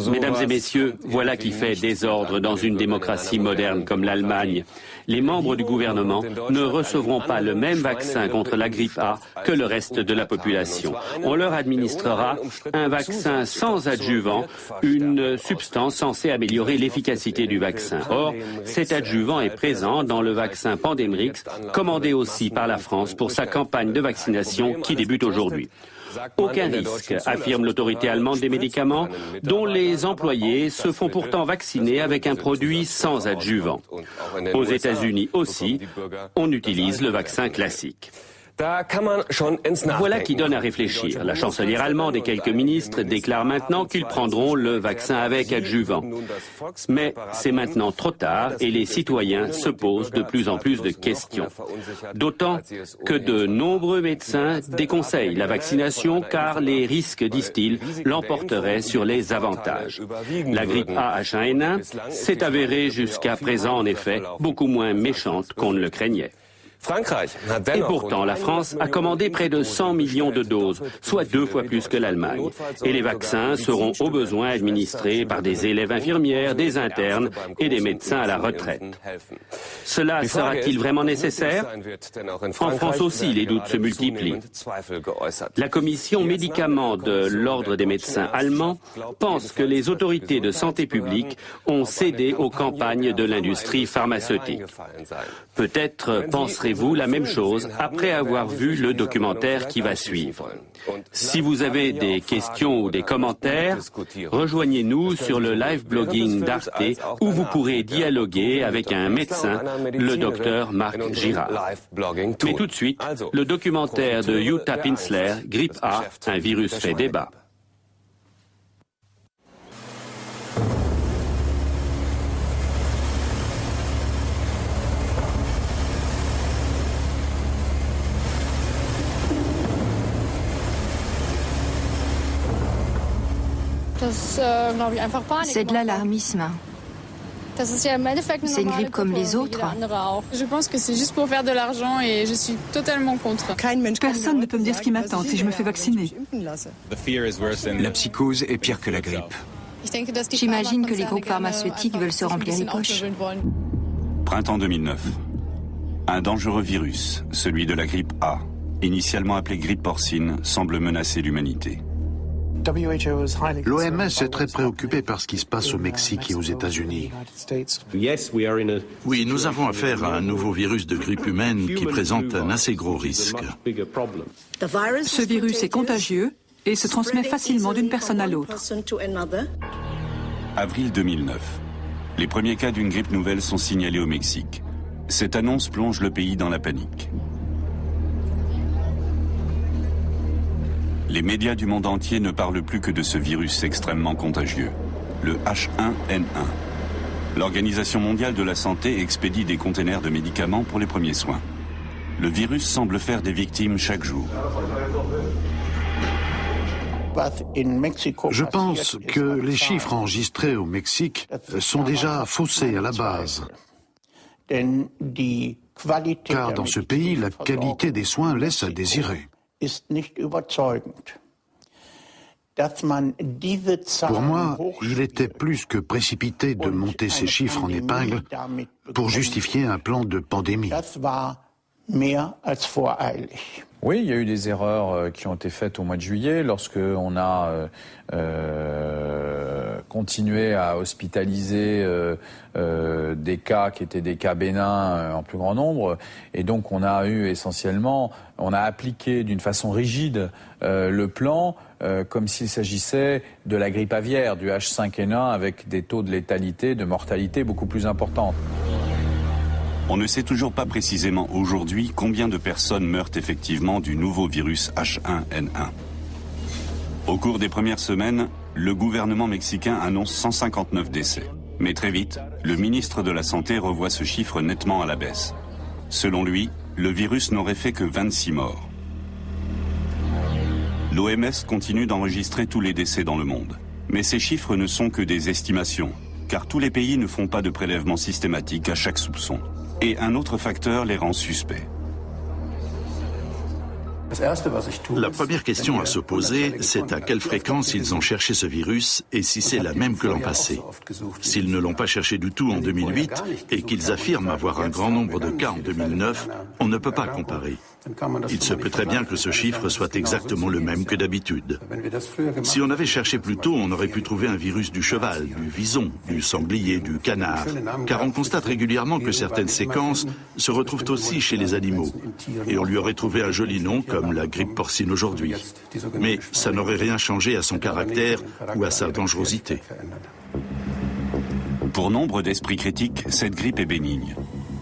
Mesdames et messieurs, voilà qui fait désordre dans une démocratie moderne comme l'Allemagne. Les membres du gouvernement ne recevront pas le même vaccin contre la grippe A que le reste de la population. On leur administrera un vaccin sans adjuvant, une substance censée améliorer l'efficacité du vaccin. Or, cet adjuvant est présent dans le vaccin Pandemrix, commandé aussi par la France pour sa campagne de vaccination qui débute aujourd'hui. Aucun risque, affirme l'autorité allemande des médicaments, dont les employés se font pourtant vacciner avec un produit sans adjuvant. Aux États-Unis aussi, on utilise le vaccin classique. Voilà qui donne à réfléchir. La chancelière allemande et quelques ministres déclarent maintenant qu'ils prendront le vaccin avec adjuvant. Mais c'est maintenant trop tard et les citoyens se posent de plus en plus de questions. D'autant que de nombreux médecins déconseillent la vaccination car les risques, disent-ils, l'emporteraient sur les avantages. La grippe A-H1N1 s'est avérée jusqu'à présent, en effet, beaucoup moins méchante qu'on ne le craignait. Et pourtant, la France a commandé près de 100 millions de doses, soit 2 fois plus que l'Allemagne. Et les vaccins seront au besoin administrés par des élèves infirmières, des internes et des médecins à la retraite. Cela sera-t-il vraiment nécessaire? En France aussi, les doutes se multiplient. La commission médicaments de l'Ordre des médecins allemands pense que les autorités de santé publique ont cédé aux campagnes de l'industrie pharmaceutique. Peut-être penserez-vous la même chose après avoir vu le documentaire qui va suivre. Si vous avez des questions ou des commentaires, rejoignez-nous sur le live blogging d'Arte où vous pourrez dialoguer avec un médecin, le docteur Marc Girard. Mais tout de suite, le documentaire de Jutta Pinzler, Grippe A, un virus fait débat. C'est de l'alarmisme. C'est une grippe comme les autres. Je pense que c'est juste pour faire de l'argent et je suis totalement contre. Personne ne peut me dire ce qui m'attend si je me fais vacciner. La psychose est pire que la grippe. J'imagine que les groupes pharmaceutiques veulent se remplir les poches. Printemps 2009. Un dangereux virus, celui de la grippe A, initialement appelé grippe porcine, semble menacer l'humanité. L'OMS est très préoccupée par ce qui se passe au Mexique et aux États-Unis. Oui, nous avons affaire à un nouveau virus de grippe humaine qui présente un assez gros risque. Ce virus est contagieux et se transmet facilement d'une personne à l'autre. Avril 2009. Les premiers cas d'une grippe nouvelle sont signalés au Mexique. Cette annonce plonge le pays dans la panique. Les médias du monde entier ne parlent plus que de ce virus extrêmement contagieux, le H1N1. L'Organisation mondiale de la santé expédie des containers de médicaments pour les premiers soins. Le virus semble faire des victimes chaque jour. Je pense que les chiffres enregistrés au Mexique sont déjà faussés à la base. Car dans ce pays, la qualité des soins laisse à désirer. Pour moi, il était plus que précipité de monter ces chiffres en épingle pour justifier un plan de pandémie. Oui, il y a eu des erreurs qui ont été faites au mois de juillet lorsque on a continué à hospitaliser des cas qui étaient des cas bénins en plus grand nombre, et donc on a eu essentiellement, on a appliqué d'une façon rigide le plan comme s'il s'agissait de la grippe aviaire, du H5N1, avec des taux de létalité, de mortalité beaucoup plus importants. On ne sait toujours pas précisément aujourd'hui combien de personnes meurent effectivement du nouveau virus H1N1. Au cours des premières semaines, le gouvernement mexicain annonce 159 décès. Mais très vite, le ministre de la Santé revoit ce chiffre nettement à la baisse. Selon lui, le virus n'aurait fait que 26 morts. L'OMS continue d'enregistrer tous les décès dans le monde. Mais ces chiffres ne sont que des estimations, car tous les pays ne font pas de prélèvement systématique à chaque soupçon. Et un autre facteur les rend suspects. La première question à se poser, c'est à quelle fréquence ils ont cherché ce virus et si c'est la même que l'an passé. S'ils ne l'ont pas cherché du tout en 2008 et qu'ils affirment avoir un grand nombre de cas en 2009, on ne peut pas comparer. Il se peut très bien que ce chiffre soit exactement le même que d'habitude. Si on avait cherché plus tôt, on aurait pu trouver un virus du cheval, du vison, du sanglier, du canard, car on constate régulièrement que certaines séquences se retrouvent aussi chez les animaux. Et on lui aurait trouvé un joli nom comme la grippe porcine aujourd'hui. Mais ça n'aurait rien changé à son caractère ou à sa dangerosité. Pour nombre d'esprits critiques, cette grippe est bénigne.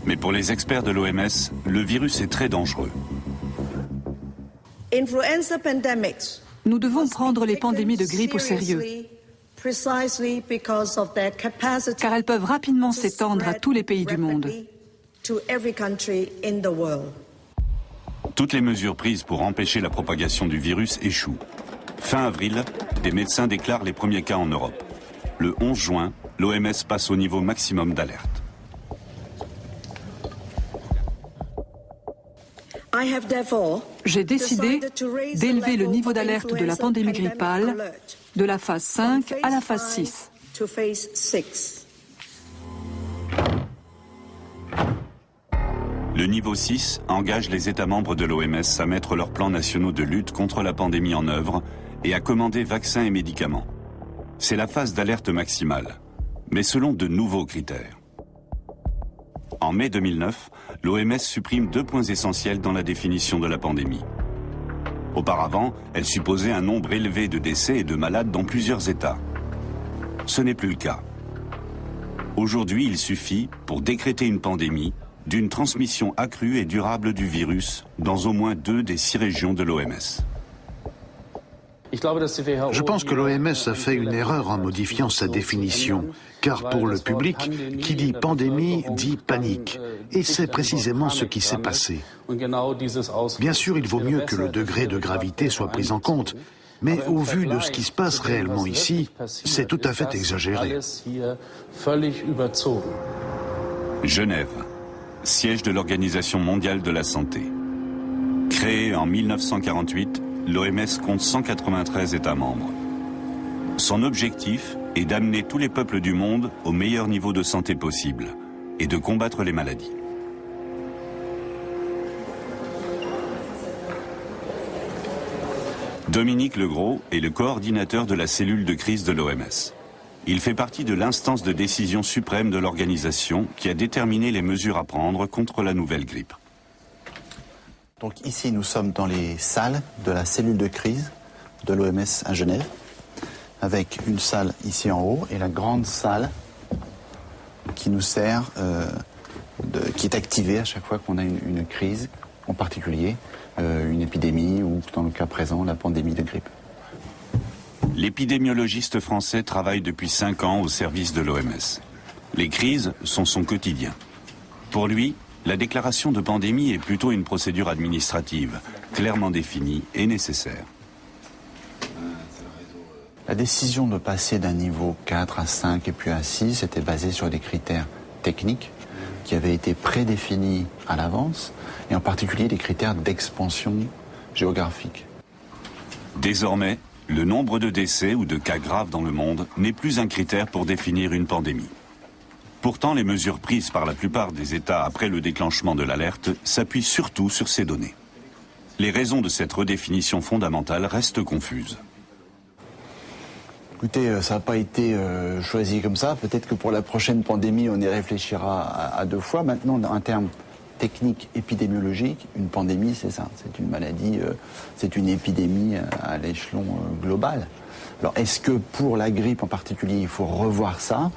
Mais pour les experts de l'OMS, le virus est très dangereux. Nous devons prendre les pandémies de grippe au sérieux, car elles peuvent rapidement s'étendre à tous les pays du monde. Toutes les mesures prises pour empêcher la propagation du virus échouent. Fin avril, des médecins déclarent les premiers cas en Europe. Le 11 juin, l'OMS passe au niveau maximum d'alerte. J'ai décidé d'élever le niveau d'alerte de la pandémie grippale de la phase 5 à la phase 6. Le niveau 6 engage les États membres de l'OMS à mettre leurs plans nationaux de lutte contre la pandémie en œuvre et à commander vaccins et médicaments. C'est la phase d'alerte maximale, mais selon de nouveaux critères. En mai 2009, l'OMS supprime 2 points essentiels dans la définition de la pandémie. Auparavant, elle supposait un nombre élevé de décès et de malades dans plusieurs États. Ce n'est plus le cas. Aujourd'hui, il suffit, pour décréter une pandémie, d'une transmission accrue et durable du virus dans au moins 2 des 6 régions de l'OMS. Je pense que l'OMS a fait une erreur en modifiant sa définition, car pour le public, qui dit pandémie dit panique. Et c'est précisément ce qui s'est passé. Bien sûr, il vaut mieux que le degré de gravité soit pris en compte, mais au vu de ce qui se passe réellement ici, c'est tout à fait exagéré. Genève, siège de l'Organisation mondiale de la santé. Créée en 1948, l'OMS compte 193 États membres. Son objectif est d'amener tous les peuples du monde au meilleur niveau de santé possible et de combattre les maladies. Dominique Legros est le coordinateur de la cellule de crise de l'OMS. Il fait partie de l'instance de décision suprême de l'organisation qui a déterminé les mesures à prendre contre la nouvelle grippe. Donc ici, nous sommes dans les salles de la cellule de crise de l'OMS à Genève, avec une salle ici en haut et la grande salle qui nous sert, qui est activée à chaque fois qu'on a une crise, en particulier une épidémie ou, dans le cas présent, la pandémie de grippe. L'épidémiologiste français travaille depuis 5 ans au service de l'OMS. Les crises sont son quotidien. Pour lui, la déclaration de pandémie est plutôt une procédure administrative, clairement définie et nécessaire. La décision de passer d'un niveau 4 à 5 et puis à 6 était basée sur des critères techniques qui avaient été prédéfinis à l'avance, et en particulier des critères d'expansion géographique. Désormais, le nombre de décès ou de cas graves dans le monde n'est plus un critère pour définir une pandémie. Pourtant, les mesures prises par la plupart des États après le déclenchement de l'alerte s'appuient surtout sur ces données. Les raisons de cette redéfinition fondamentale restent confuses. Écoutez, ça n'a pas été choisi comme ça. Peut-être que pour la prochaine pandémie, on y réfléchira à 2 fois. Maintenant, en termes techniques épidémiologiques, une pandémie, c'est ça. C'est une maladie, c'est une épidémie à l'échelon global. Alors, est-ce que pour la grippe en particulier, il faut revoir ça ?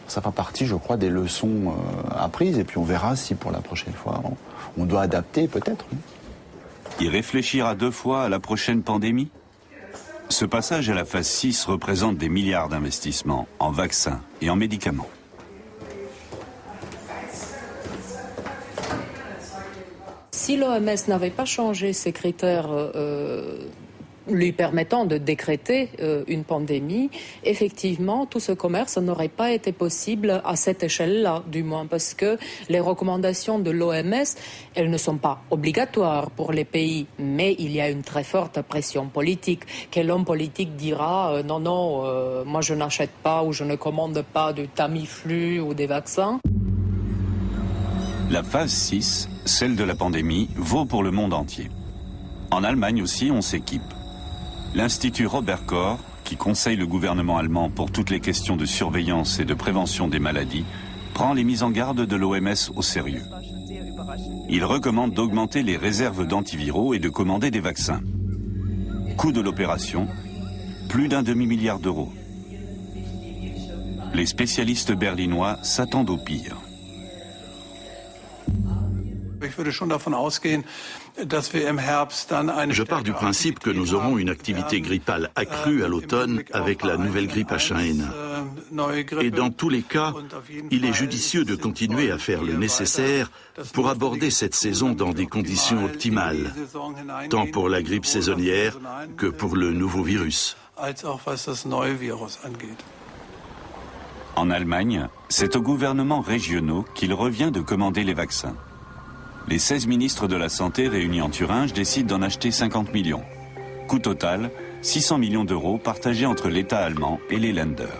Ça fait partie, je crois, des leçons apprises. Et puis on verra si pour la prochaine fois, on doit adapter peut-être. Y réfléchir à 2 fois à la prochaine pandémie ? Ce passage à la phase 6 représente des milliards d'investissements en vaccins et en médicaments. Si l'OMS n'avait pas changé ses critères lui permettant de décréter une pandémie, effectivement, tout ce commerce n'aurait pas été possible à cette échelle-là, du moins, parce que les recommandations de l'OMS, elles ne sont pas obligatoires pour les pays, mais il y a une très forte pression politique. Quel homme politique dira non, moi je n'achète pas ou je ne commande pas du Tamiflu ou des vaccins? La phase 6, celle de la pandémie, vaut pour le monde entier. En Allemagne aussi, on s'équipe. L'Institut Robert Koch, qui conseille le gouvernement allemand pour toutes les questions de surveillance et de prévention des maladies, prend les mises en garde de l'OMS au sérieux. Il recommande d'augmenter les réserves d'antiviraux et de commander des vaccins. Coût de l'opération, plus d'1 demi-milliard d'euros. Les spécialistes berlinois s'attendent au pire. Je pars du principe que nous aurons une activité grippale accrue à l'automne avec la nouvelle grippe H1N1. Et dans tous les cas, il est judicieux de continuer à faire le nécessaire pour aborder cette saison dans des conditions optimales, tant pour la grippe saisonnière que pour le nouveau virus. En Allemagne, c'est aux gouvernements régionaux qu'il revient de commander les vaccins. Les 16 ministres de la Santé réunis en Thuringe décident d'en acheter 50 millions. Coût total, 600 millions d'euros partagés entre l'État allemand et les Länder.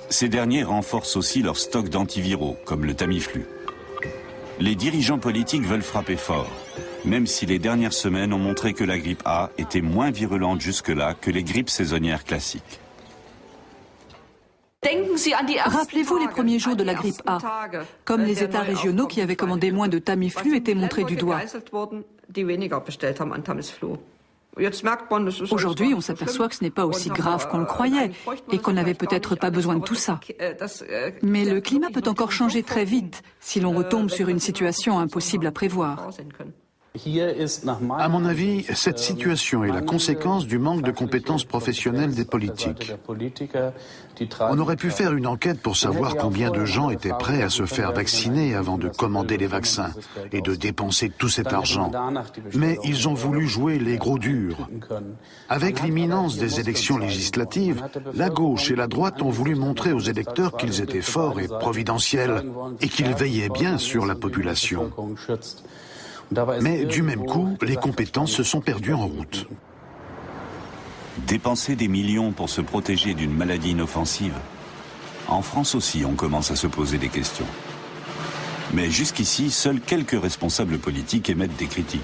Ces derniers renforcent aussi leur stock d'antiviraux, comme le Tamiflu. Les dirigeants politiques veulent frapper fort, même si les dernières semaines ont montré que la grippe A était moins virulente jusque-là que les grippes saisonnières classiques. Rappelez-vous les premiers jours de la grippe A, comme les États régionaux qui avaient commandé moins de Tamiflu étaient montrés du doigt. Aujourd'hui, on s'aperçoit que ce n'est pas aussi grave qu'on le croyait et qu'on n'avait peut-être pas besoin de tout ça. Mais le climat peut encore changer très vite si l'on retombe sur une situation impossible à prévoir. À mon avis, cette situation est la conséquence du manque de compétences professionnelles des politiques. On aurait pu faire une enquête pour savoir combien de gens étaient prêts à se faire vacciner avant de commander les vaccins et de dépenser tout cet argent. Mais ils ont voulu jouer les gros durs. Avec l'imminence des élections législatives, la gauche et la droite ont voulu montrer aux électeurs qu'ils étaient forts et providentiels et qu'ils veillaient bien sur la population. Mais du même coup, les compétences se sont perdues en route. Dépenser des millions pour se protéger d'une maladie inoffensive. En France aussi, on commence à se poser des questions. Mais jusqu'ici, seuls quelques responsables politiques émettent des critiques.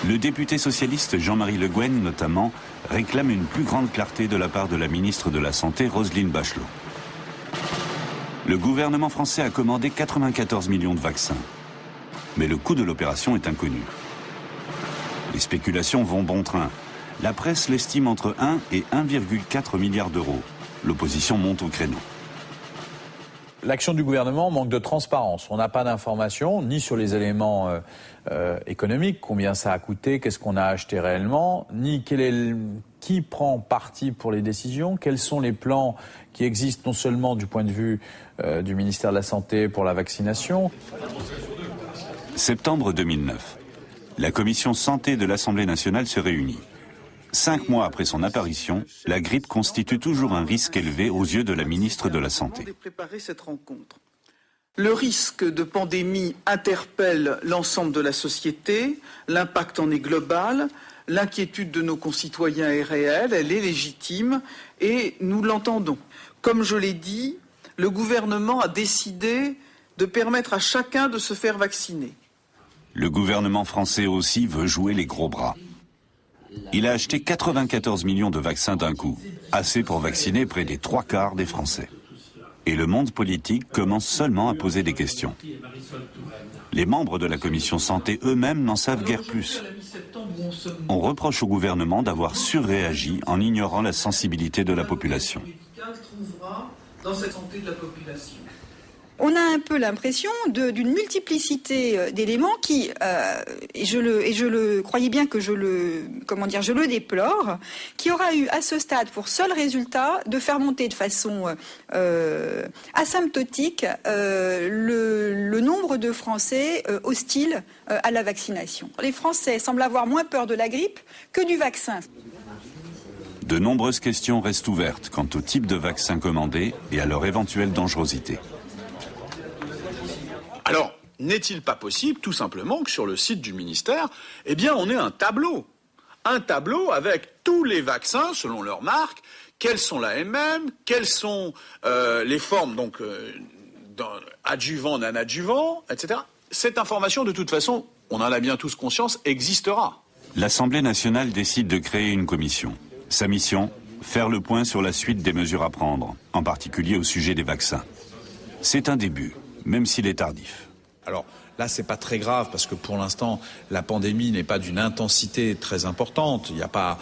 Le député socialiste Jean-Marie Le Guen, notamment, réclame une plus grande clarté de la part de la ministre de la Santé, Roselyne Bachelot. Le gouvernement français a commandé 94 millions de vaccins. Mais le coût de l'opération est inconnu. Les spéculations vont bon train. La presse l'estime entre 1 et 1,4 milliard d'euros. L'opposition monte au créneau. L'action du gouvernement manque de transparence. On n'a pas d'informations, ni sur les éléments économiques, combien ça a coûté, qu'est-ce qu'on a acheté réellement, ni qui prend parti pour les décisions, quels sont les plans qui existent non seulement du point de vue du ministère de la Santé pour la vaccination. Septembre 2009. La commission santé de l'Assemblée nationale se réunit. 5 mois après son apparition, la grippe constitue toujours un risque élevé aux yeux de la ministre de la Santé. Le risque de pandémie interpelle l'ensemble de la société, l'impact en est global, l'inquiétude de nos concitoyens est réelle, elle est légitime et nous l'entendons. Comme je l'ai dit, le gouvernement a décidé de permettre à chacun de se faire vacciner. Le gouvernement français aussi veut jouer les gros bras. Il a acheté 94 millions de vaccins d'un coup, assez pour vacciner près des 3/4 des Français. Et le monde politique commence seulement à poser des questions. Les membres de la commission santé eux-mêmes n'en savent guère plus. On reproche au gouvernement d'avoir surréagi en ignorant la sensibilité de la population. On a un peu l'impression d'une multiplicité d'éléments qui, et je le croyais bien que je le déplore, qui aura eu à ce stade pour seul résultat de faire monter de façon asymptotique le nombre de Français hostiles à la vaccination. Les Français semblent avoir moins peur de la grippe que du vaccin. De nombreuses questions restent ouvertes quant au type de vaccin commandé et à leur éventuelle dangerosité. Alors, n'est-il pas possible, tout simplement, que sur le site du ministère, eh bien, on ait un tableau avec tous les vaccins, selon leur marque, quelles sont la MM, quelles sont les formes, donc, adjuvant, non-adjuvant, etc. Cette information, de toute façon, on en a bien tous conscience, existera. L'Assemblée nationale décide de créer une commission. Sa mission, faire le point sur la suite des mesures à prendre, en particulier au sujet des vaccins. C'est un début, même s'il est tardif. Alors là, c'est pas très grave parce que pour l'instant, la pandémie n'est pas d'une intensité très importante. Il n'y a pas,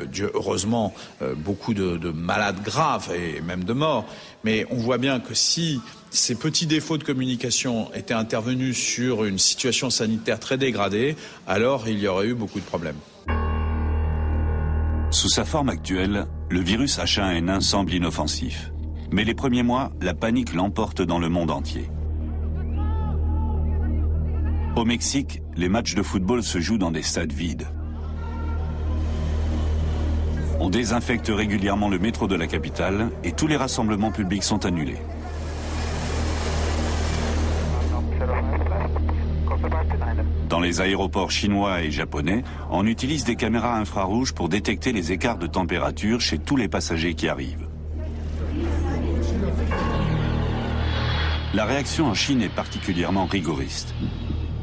Dieu heureusement, beaucoup de malades graves et même de morts. Mais on voit bien que si ces petits défauts de communication étaient intervenus sur une situation sanitaire très dégradée, alors il y aurait eu beaucoup de problèmes. Sous sa forme actuelle, le virus H1N1 semble inoffensif. Mais les premiers mois, la panique l'emporte dans le monde entier. Au Mexique, les matchs de football se jouent dans des stades vides. On désinfecte régulièrement le métro de la capitale et tous les rassemblements publics sont annulés. Dans les aéroports chinois et japonais, on utilise des caméras infrarouges pour détecter les écarts de température chez tous les passagers qui arrivent. La réaction en Chine est particulièrement rigoriste.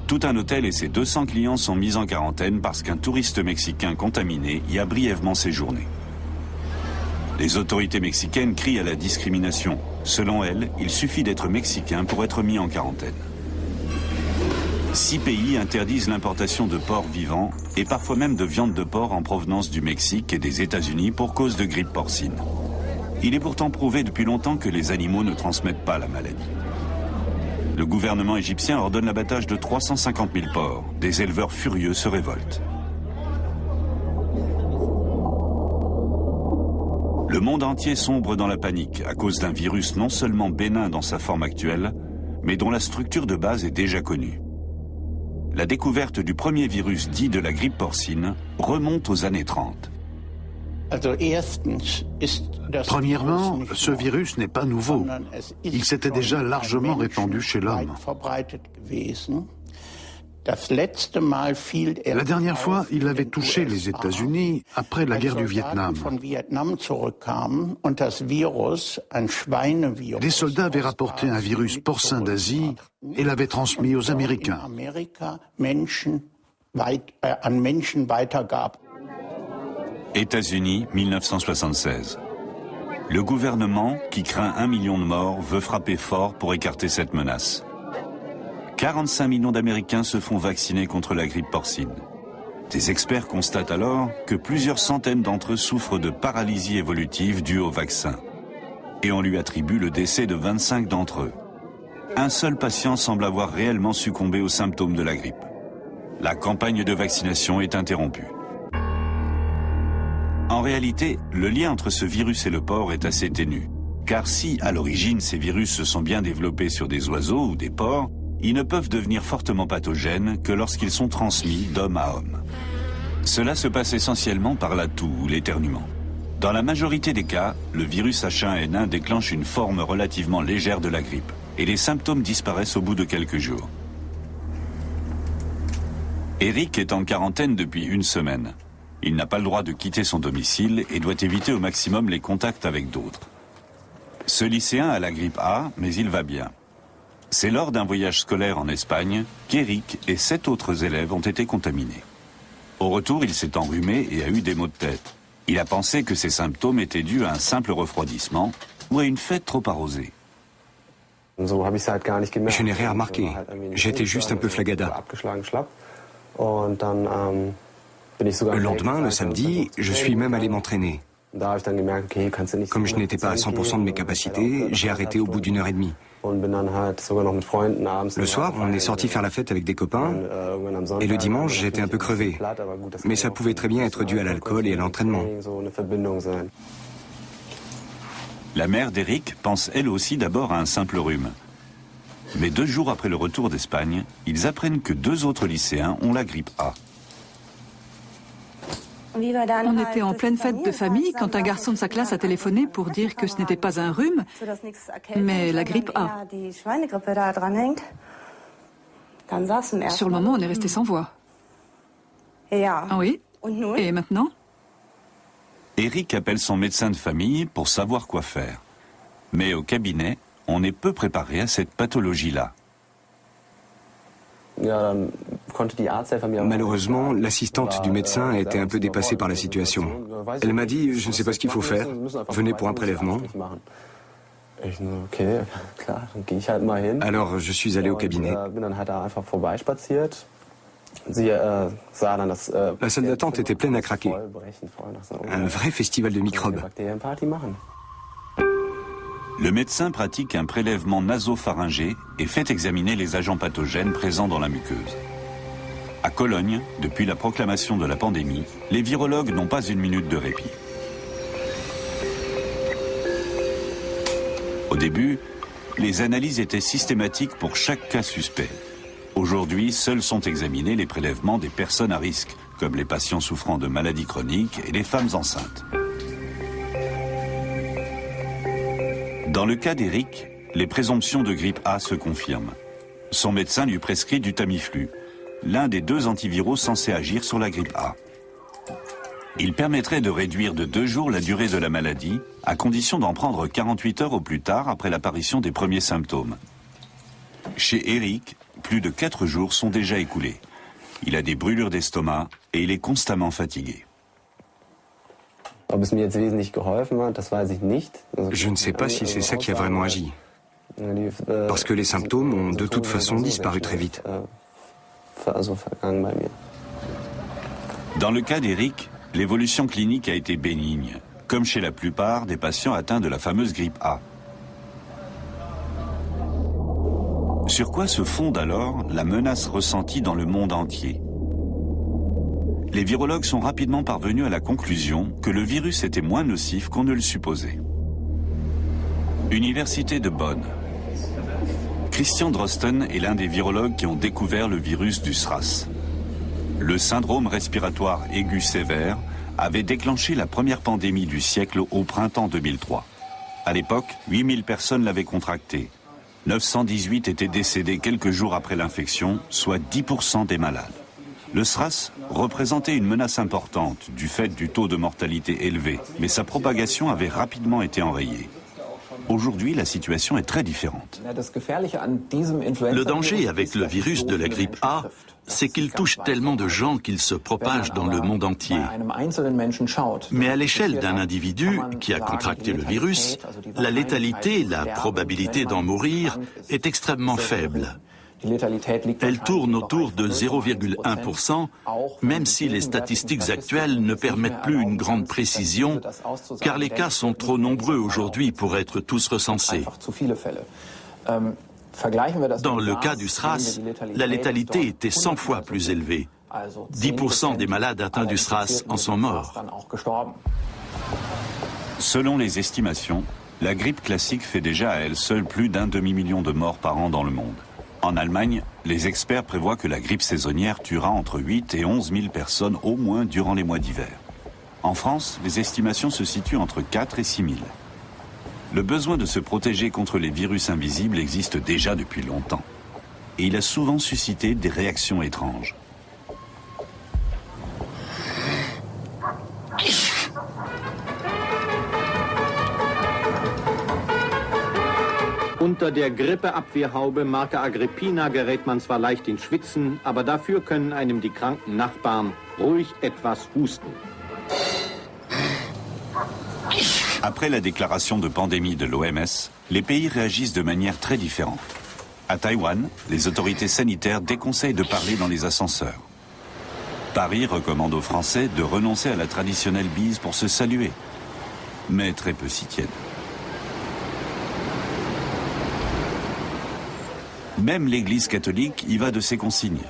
Tout un hôtel et ses 200 clients sont mis en quarantaine parce qu'un touriste mexicain contaminé y a brièvement séjourné. Les autorités mexicaines crient à la discrimination. Selon elles, il suffit d'être mexicain pour être mis en quarantaine. 6 pays interdisent l'importation de porcs vivants et parfois même de viande de porc en provenance du Mexique et des États-Unis pour cause de grippe porcine. Il est pourtant prouvé depuis longtemps que les animaux ne transmettent pas la maladie. Le gouvernement égyptien ordonne l'abattage de 350 000 porcs. Des éleveurs furieux se révoltent. Le monde entier sombre dans la panique à cause d'un virus non seulement bénin dans sa forme actuelle, mais dont la structure de base est déjà connue. La découverte du premier virus dit de la grippe porcine remonte aux années 30. Premièrement, ce virus n'est pas nouveau. Il s'était déjà largement répandu chez l'homme. La dernière fois, il avait touché les États-Unis après la guerre du Vietnam. Des soldats avaient rapporté un virus porcin d'Asie et l'avaient transmis aux Américains. États-Unis, 1976. Le gouvernement, qui craint 1 million de morts, veut frapper fort pour écarter cette menace. 45 millions d'Américains se font vacciner contre la grippe porcine. Des experts constatent alors que plusieurs centaines d'entre eux souffrent de paralysie évolutive due au vaccin. Et on lui attribue le décès de 25 d'entre eux. Un seul patient semble avoir réellement succombé aux symptômes de la grippe. La campagne de vaccination est interrompue. En réalité, le lien entre ce virus et le porc est assez ténu. Car si, à l'origine, ces virus se sont bien développés sur des oiseaux ou des porcs, ils ne peuvent devenir fortement pathogènes que lorsqu'ils sont transmis d'homme à homme. Cela se passe essentiellement par la toux ou l'éternuement. Dans la majorité des cas, le virus H1N1 déclenche une forme relativement légère de la grippe et les symptômes disparaissent au bout de quelques jours. Eric est en quarantaine depuis 1 semaine. Il n'a pas le droit de quitter son domicile et doit éviter au maximum les contacts avec d'autres. Ce lycéen a la grippe A, mais il va bien. C'est lors d'un voyage scolaire en Espagne qu'Eric et 7 autres élèves ont été contaminés. Au retour, il s'est enrhumé et a eu des maux de tête. Il a pensé que ces symptômes étaient dus à un simple refroidissement ou à une fête trop arrosée. Je n'ai rien remarqué. J'étais juste un peu flagada. Le lendemain, le samedi, je suis même allé m'entraîner. Comme je n'étais pas à 100% de mes capacités, j'ai arrêté au bout d'1 heure et demie. Le soir, on est sorti faire la fête avec des copains, et le dimanche, j'étais un peu crevé. Mais ça pouvait très bien être dû à l'alcool et à l'entraînement. La mère d'Eric pense elle aussi d'abord à un simple rhume. Mais 2 jours après le retour d'Espagne, ils apprennent que 2 autres lycéens ont la grippe A. On était en pleine fête de famille quand un garçon de sa classe a téléphoné pour dire que ce n'était pas un rhume, mais la grippe A. Sur le moment, on est resté sans voix. Ah oui? Et maintenant? Eric appelle son médecin de famille pour savoir quoi faire. Mais au cabinet, on est peu préparé à cette pathologie-là. Malheureusement, l'assistante du médecin a été un peu dépassée par la situation. Elle m'a dit, je ne sais pas ce qu'il faut faire, venez pour un prélèvement. Alors je suis allé au cabinet. La salle d'attente était pleine à craquer. Un vrai festival de microbes. Le médecin pratique un prélèvement nasopharyngé et fait examiner les agents pathogènes présents dans la muqueuse. À Cologne, depuis la proclamation de la pandémie, les virologues n'ont pas une minute de répit. Au début, les analyses étaient systématiques pour chaque cas suspect. Aujourd'hui, seuls sont examinés les prélèvements des personnes à risque, comme les patients souffrant de maladies chroniques et les femmes enceintes. Dans le cas d'Eric, les présomptions de grippe A se confirment. Son médecin lui prescrit du Tamiflu, l'un des 2 antiviraux censés agir sur la grippe A. Il permettrait de réduire de 2 jours la durée de la maladie, à condition d'en prendre 48 heures au plus tard après l'apparition des premiers symptômes. Chez Eric, plus de 4 jours sont déjà écoulés. Il a des brûlures d'estomac et il est constamment fatigué. Je ne sais pas si c'est ça qui a vraiment agi. Parce que les symptômes ont de toute façon disparu très vite. Dans le cas d'Eric, l'évolution clinique a été bénigne, comme chez la plupart des patients atteints de la fameuse grippe A. Sur quoi se fonde alors la menace ressentie dans le monde entier ? Les virologues sont rapidement parvenus à la conclusion que le virus était moins nocif qu'on ne le supposait. Université de Bonn. Christian Drosten est l'un des virologues qui ont découvert le virus du SRAS. Le syndrome respiratoire aigu sévère avait déclenché la première pandémie du siècle au printemps 2003. À l'époque, 8000 personnes l'avaient contracté. 918 étaient décédés quelques jours après l'infection, soit 10% des malades. Le SRAS représentait une menace importante du fait du taux de mortalité élevé, mais sa propagation avait rapidement été enrayée. Aujourd'hui, la situation est très différente. Le danger avec le virus de la grippe A, c'est qu'il touche tellement de gens qu'il se propage dans le monde entier. Mais à l'échelle d'un individu qui a contracté le virus, la létalité, la probabilité d'en mourir est extrêmement faible. Elle tourne autour de 0,1%, même si les statistiques actuelles ne permettent plus une grande précision, car les cas sont trop nombreux aujourd'hui pour être tous recensés. Dans le cas du SRAS, la létalité était 100 fois plus élevée. 10% des malades atteints du SRAS en sont morts. Selon les estimations, la grippe classique fait déjà à elle seule plus d'1 demi-million de morts par an dans le monde. En Allemagne, les experts prévoient que la grippe saisonnière tuera entre 8 et 11 000 personnes au moins durant les mois d'hiver. En France, les estimations se situent entre 4 et 6 000. Le besoin de se protéger contre les virus invisibles existe déjà depuis longtemps. Et il a souvent suscité des réactions étranges. Unter der Grippeabwehrhaube Marke Agrippina gerät man zwar leicht ins Schwitzen, aber dafür können einem die kranken Nachbarn ruhig etwas husten. Après la déclaration de pandémie de l'OMS, les pays réagissent de manière très différente. À Taïwan, les autorités sanitaires déconseillent de parler dans les ascenseurs. Paris recommande aux Français de renoncer à la traditionnelle bise pour se saluer. Mais très peu s'y tiennent. Même l'Église catholique y va de ses consignes.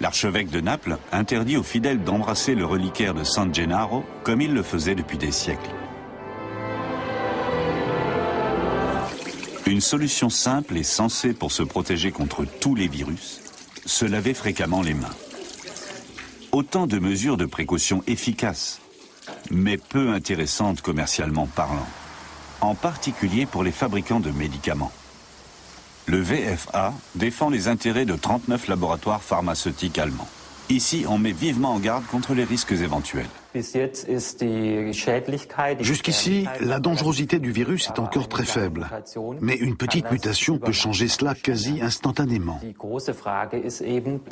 L'archevêque de Naples interdit aux fidèles d'embrasser le reliquaire de San Gennaro comme il le faisait depuis des siècles. Une solution simple et sensée pour se protéger contre tous les virus, se laver fréquemment les mains. Autant de mesures de précaution efficaces, mais peu intéressantes commercialement parlant, en particulier pour les fabricants de médicaments. Le VFA défend les intérêts de 39 laboratoires pharmaceutiques allemands. Ici, on met vivement en garde contre les risques éventuels. Jusqu'ici, la dangerosité du virus est encore très faible. Mais une petite mutation peut changer cela quasi instantanément.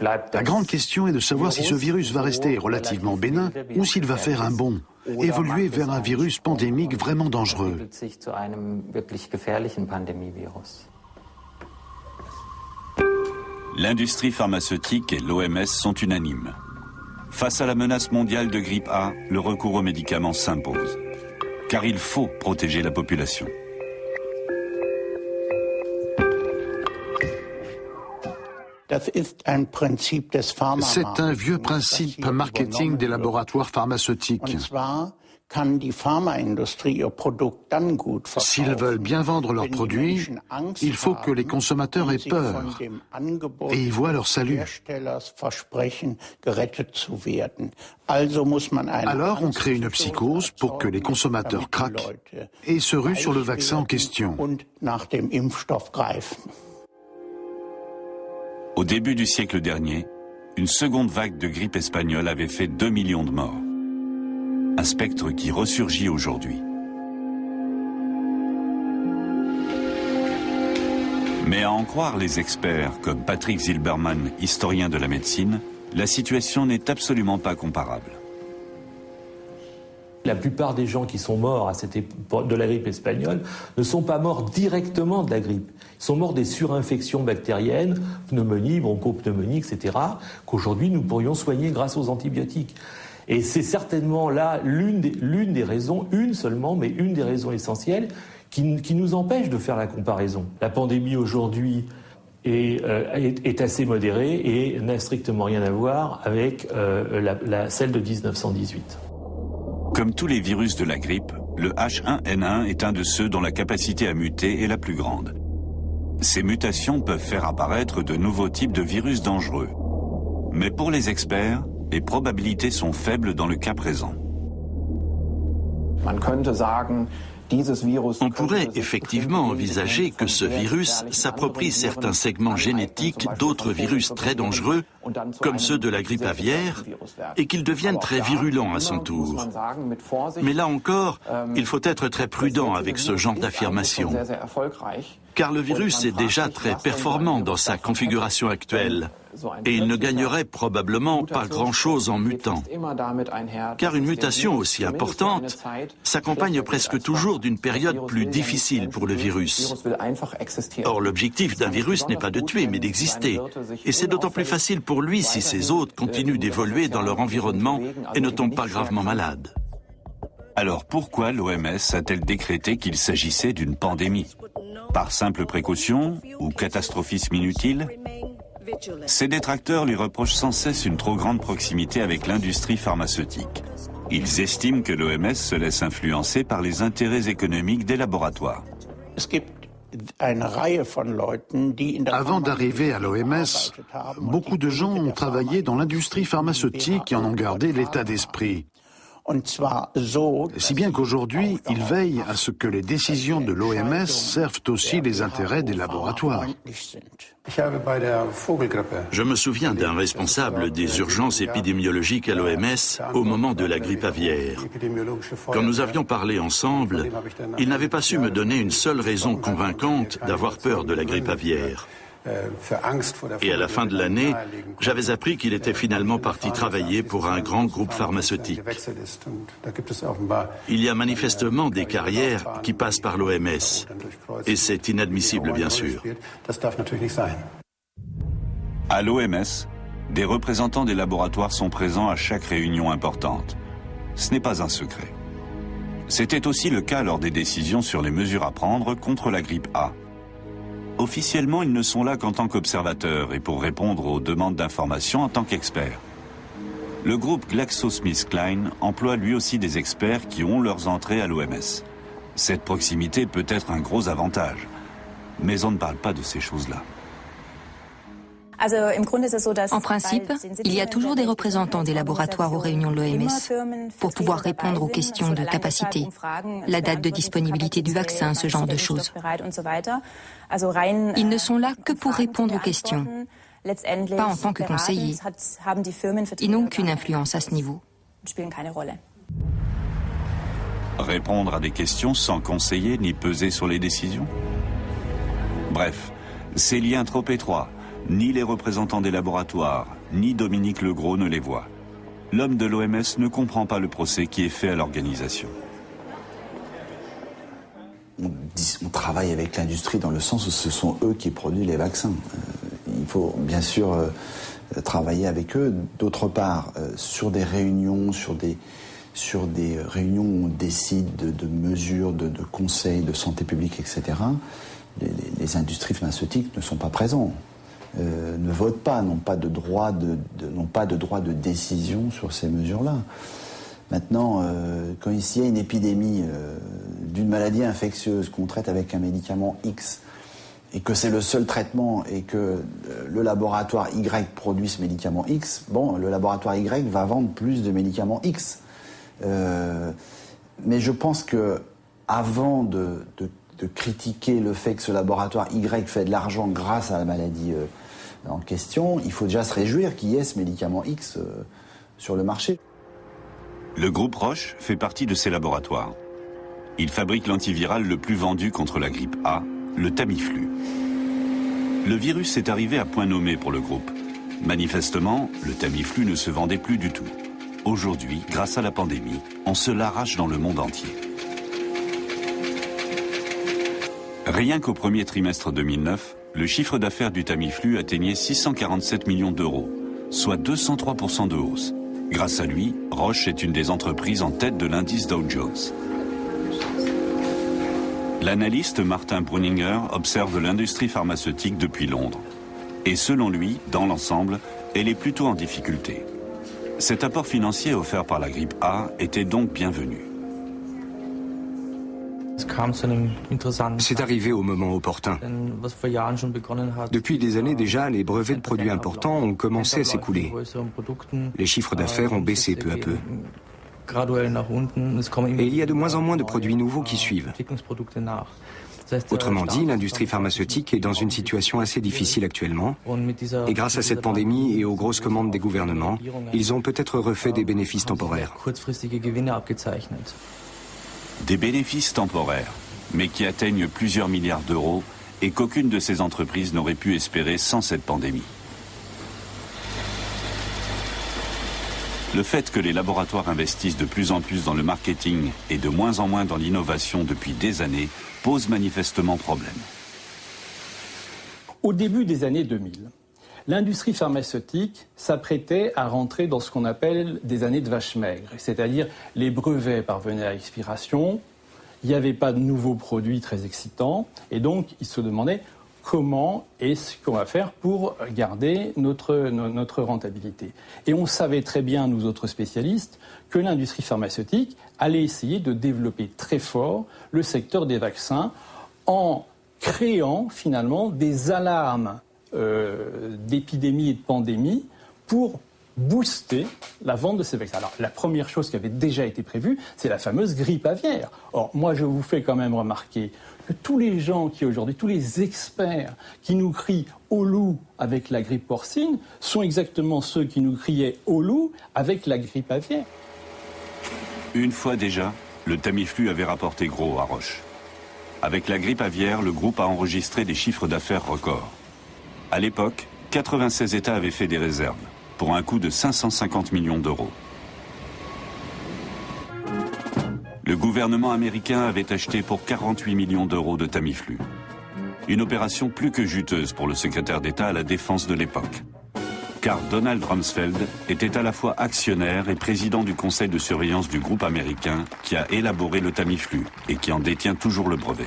La grande question est de savoir si ce virus va rester relativement bénin ou s'il va faire un bond, évoluer vers un virus pandémique vraiment dangereux. L'industrie pharmaceutique et l'OMS sont unanimes. Face à la menace mondiale de grippe A, le recours aux médicaments s'impose. Car il faut protéger la population. C'est un vieux principe marketing des laboratoires pharmaceutiques. S'ils veulent bien vendre leurs produits, il faut que les consommateurs aient peur et y voient leur salut. Alors on crée une psychose pour que les consommateurs craquent et se ruent sur le vaccin en question. Au début du siècle dernier, une seconde vague de grippe espagnole avait fait 2 millions de morts. Un spectre qui ressurgit aujourd'hui. Mais à en croire les experts comme Patrick Zilberman, historien de la médecine, la situation n'est absolument pas comparable. La plupart des gens qui sont morts à cette époque de la grippe espagnole ne sont pas morts directement de la grippe. Ils sont morts des surinfections bactériennes, pneumonie, bronchopneumonie, etc., qu'aujourd'hui nous pourrions soigner grâce aux antibiotiques. Et c'est certainement là l'une des raisons, une seulement, mais une des raisons essentielles qui nous empêche de faire la comparaison. La pandémie aujourd'hui est assez modérée et n'a strictement rien à voir avec celle de 1918. Comme tous les virus de la grippe, le H1N1 est un de ceux dont la capacité à muter est la plus grande. Ces mutations peuvent faire apparaître de nouveaux types de virus dangereux. Mais pour les experts, les probabilités sont faibles dans le cas présent. On pourrait effectivement envisager que ce virus s'approprie certains segments génétiques d'autres virus très dangereux, comme ceux de la grippe aviaire, et qu'ils deviennent très virulents à son tour. Mais là encore, il faut être très prudent avec ce genre d'affirmation, car le virus est déjà très performant dans sa configuration actuelle. Et il ne gagnerait probablement pas grand-chose en mutant. Car une mutation aussi importante s'accompagne presque toujours d'une période plus difficile pour le virus. Or, l'objectif d'un virus n'est pas de tuer, mais d'exister. Et c'est d'autant plus facile pour lui si ses hôtes continuent d'évoluer dans leur environnement et ne tombent pas gravement malades. Alors pourquoi l'OMS a-t-elle décrété qu'il s'agissait d'une pandémie? Par simple précaution ou catastrophisme inutile? Ses détracteurs lui reprochent sans cesse une trop grande proximité avec l'industrie pharmaceutique. Ils estiment que l'OMS se laisse influencer par les intérêts économiques des laboratoires. Avant d'arriver à l'OMS, beaucoup de gens ont travaillé dans l'industrie pharmaceutique et en ont gardé l'état d'esprit. Si bien qu'aujourd'hui, ils veillent à ce que les décisions de l'OMS servent aussi les intérêts des laboratoires. Je me souviens d'un responsable des urgences épidémiologiques à l'OMS au moment de la grippe aviaire. Quand nous avions parlé ensemble, il n'avait pas su me donner une seule raison convaincante d'avoir peur de la grippe aviaire. Et à la fin de l'année, j'avais appris qu'il était finalement parti travailler pour un grand groupe pharmaceutique. Il y a manifestement des carrières qui passent par l'OMS. Et c'est inadmissible, bien sûr. À l'OMS, des représentants des laboratoires sont présents à chaque réunion importante. Ce n'est pas un secret. C'était aussi le cas lors des décisions sur les mesures à prendre contre la grippe A. Officiellement, ils ne sont là qu'en tant qu'observateurs et pour répondre aux demandes d'information en tant qu'experts. Le groupe GlaxoSmithKline emploie lui aussi des experts qui ont leurs entrées à l'OMS. Cette proximité peut être un gros avantage, mais on ne parle pas de ces choses-là. En principe, il y a toujours des représentants des laboratoires aux réunions de l'OMS pour pouvoir répondre aux questions de capacité, la date de disponibilité du vaccin, ce genre de choses. Ils ne sont là que pour répondre aux questions, pas en tant que conseillers. Ils n'ont aucune influence à ce niveau. Répondre à des questions sans conseiller ni peser sur les décisions? Bref, ces liens trop étroits, ni les représentants des laboratoires, ni Dominique Legros ne les voient. L'homme de l'OMS ne comprend pas le procès qui est fait à l'organisation. On travaille avec l'industrie dans le sens où ce sont eux qui produisent les vaccins. Il faut bien sûr travailler avec eux. D'autre part, sur des réunions, sur des réunions où on décide de mesures, de conseils de santé publique, etc., les industries pharmaceutiques ne sont pas présents. Ne votent pas, n'ont pas de droit de décision sur ces mesures-là. Maintenant, quand il y a une épidémie d'une maladie infectieuse qu'on traite avec un médicament X et que c'est le seul traitement et que le laboratoire Y produit ce médicament X, bon, le laboratoire Y va vendre plus de médicaments X. Mais je pense que avant de critiquer le fait que ce laboratoire Y fait de l'argent grâce à la maladie en question, il faut déjà se réjouir qu'il y ait ce médicament X sur le marché. Le groupe Roche fait partie de ces laboratoires. Il fabrique l'antiviral le plus vendu contre la grippe A, le Tamiflu. Le virus est arrivé à point nommé pour le groupe. Manifestement, le Tamiflu ne se vendait plus du tout. Aujourd'hui, grâce à la pandémie, on se l'arrache dans le monde entier. Rien qu'au premier trimestre 2009, le chiffre d'affaires du Tamiflu atteignait 647 millions d'euros, soit 203% de hausse. Grâce à lui, Roche est une des entreprises en tête de l'indice Dow Jones. L'analyste Martin Brunninger observe l'industrie pharmaceutique depuis Londres. Et selon lui, dans l'ensemble, elle est plutôt en difficulté. Cet apport financier offert par la grippe A était donc bienvenu. C'est arrivé au moment opportun. Depuis des années déjà, les brevets de produits importants ont commencé à s'écouler. Les chiffres d'affaires ont baissé peu à peu. Et il y a de moins en moins de produits nouveaux qui suivent. Autrement dit, l'industrie pharmaceutique est dans une situation assez difficile actuellement. Et grâce à cette pandémie et aux grosses commandes des gouvernements, ils ont peut-être refait des bénéfices temporaires. Des bénéfices temporaires, mais qui atteignent plusieurs milliards d'euros et qu'aucune de ces entreprises n'aurait pu espérer sans cette pandémie. Le fait que les laboratoires investissent de plus en plus dans le marketing et de moins en moins dans l'innovation depuis des années pose manifestement problème. Au début des années 2000, l'industrie pharmaceutique s'apprêtait à rentrer dans ce qu'on appelle des années de vache maigre, c'est-à-dire les brevets parvenaient à expiration, il n'y avait pas de nouveaux produits très excitants, et donc ils se demandaient comment est-ce qu'on va faire pour garder notre rentabilité. Et on savait très bien, nous autres spécialistes, que l'industrie pharmaceutique allait essayer de développer très fort le secteur des vaccins en créant finalement des alarmes d'épidémie et de pandémie pour booster la vente de ces vaccins. Alors, la première chose qui avait déjà été prévue, c'est la fameuse grippe aviaire. Or, moi, je vous fais quand même remarquer que tous les gens qui aujourd'hui, tous les experts qui nous crient au loup avec la grippe porcine, sont exactement ceux qui nous criaient au loup avec la grippe aviaire. Une fois déjà, le Tamiflu avait rapporté gros à Roche. Avec la grippe aviaire, le groupe a enregistré des chiffres d'affaires records. À l'époque, 96 États avaient fait des réserves, pour un coût de 550 millions d'euros. Le gouvernement américain avait acheté pour 48 millions d'euros de Tamiflu. Une opération plus que juteuse pour le secrétaire d'État à la défense de l'époque. Car Donald Rumsfeld était à la fois actionnaire et président du conseil de surveillance du groupe américain qui a élaboré le Tamiflu et qui en détient toujours le brevet.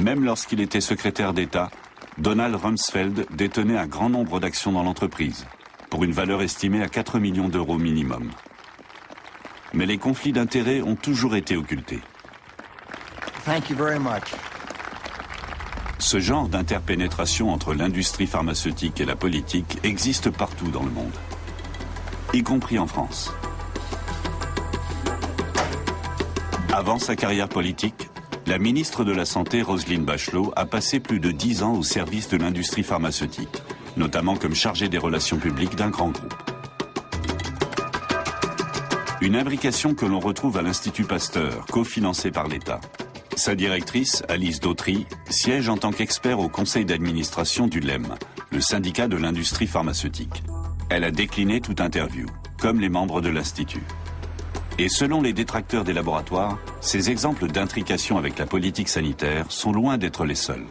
Même lorsqu'il était secrétaire d'État, Donald Rumsfeld détenait un grand nombre d'actions dans l'entreprise, pour une valeur estimée à 4 millions d'euros minimum. Mais les conflits d'intérêts ont toujours été occultés. Thank you very much. Ce genre d'interpénétration entre l'industrie pharmaceutique et la politique existe partout dans le monde, y compris en France. Avant sa carrière politique, la ministre de la Santé, Roselyne Bachelot, a passé plus de 10 ans au service de l'industrie pharmaceutique, notamment comme chargée des relations publiques d'un grand groupe. Une imbrication que l'on retrouve à l'Institut Pasteur, cofinancé par l'État. Sa directrice, Alice Dautry, siège en tant qu'expert au conseil d'administration du LEM, le syndicat de l'industrie pharmaceutique. Elle a décliné toute interview, comme les membres de l'Institut. Et selon les détracteurs des laboratoires, ces exemples d'intrication avec la politique sanitaire sont loin d'être les seuls.